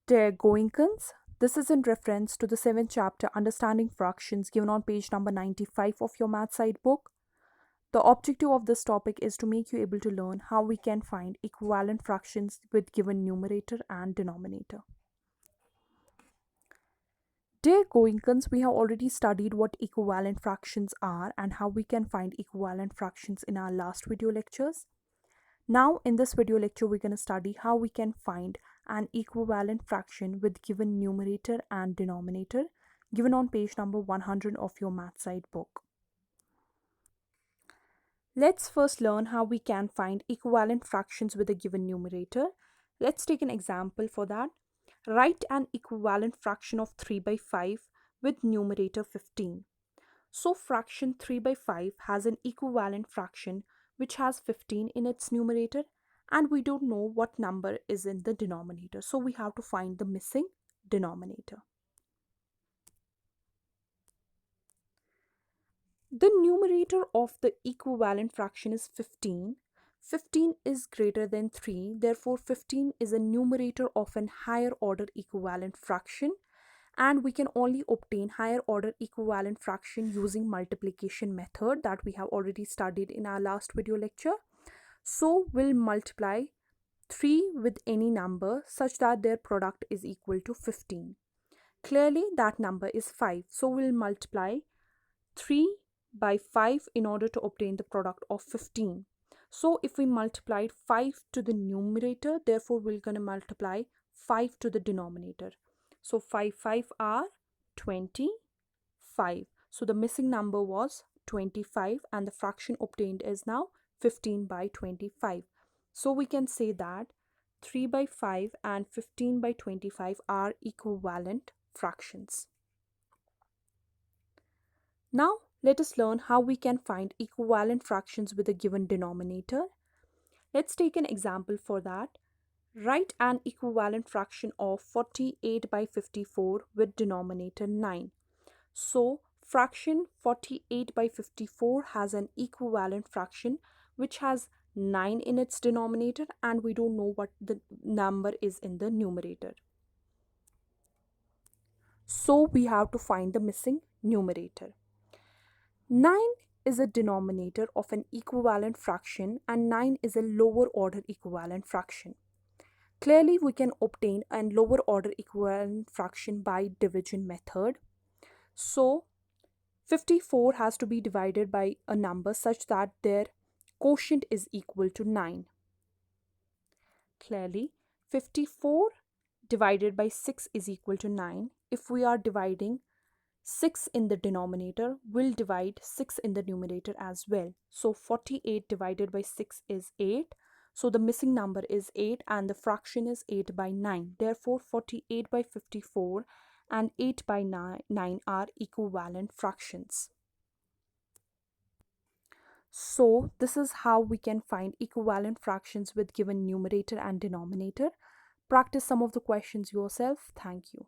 Dear Goenkans, this is in reference to the 7th chapter Understanding Fractions given on page number 95 of your math side book. The objective of this topic is to make you able to learn how we can find equivalent fractions with given numerator and denominator. Dear Goenkans, we have already studied what equivalent fractions are and how we can find equivalent fractions in our last video lectures. Now in this video lecture, we're going to study how we can find an equivalent fraction with given numerator and denominator given on page number 100 of your math side book. Let's first learn how we can find equivalent fractions with a given numerator. Let's take an example for that. Write an equivalent fraction of 3 by 5 with numerator 15. So fraction 3 by 5 has an equivalent fraction which has 15 in its numerator, and we don't know what number is in the denominator. So we have to find the missing denominator. The numerator of the equivalent fraction is 15. 15 is greater than 3. Therefore, 15 is a numerator of an higher order equivalent fraction. And we can only obtain higher order equivalent fraction using multiplication method that we have already studied in our last video lecture. So we'll multiply 3 with any number such that their product is equal to 15. Clearly that number is 5. So we'll multiply 3 by 5 in order to obtain the product of 15. So if we multiplied 5 to the numerator, therefore we're going to multiply 5 to the denominator. So 5 are 25. So the missing number was 25 and the fraction obtained is now 15 by 25. So we can say that 3 by 5 and 15 by 25 are equivalent fractions. Now let us learn how we can find equivalent fractions with a given denominator. Let's take an example for that. Write an equivalent fraction of 48 by 54 with denominator 9. So fraction 48 by 54 has an equivalent fraction which has 9 in its denominator, and we don't know what the number is in the numerator. So we have to find the missing numerator. 9 is a denominator of an equivalent fraction and 9 is a lower order equivalent fraction. Clearly, we can obtain a lower order equivalent fraction by division method. So, 54 has to be divided by a number such that their quotient is equal to 9. Clearly, 54 divided by 6 is equal to 9. If we are dividing 6 in the denominator, we'll divide 6 in the numerator as well. So, 48 divided by 6 is 8. So the missing number is 8 and the fraction is 8 by 9. Therefore, 48 by 54 and 8 by 9 are equivalent fractions. So this is how we can find equivalent fractions with given numerator and denominator. Practice some of the questions yourself. Thank you.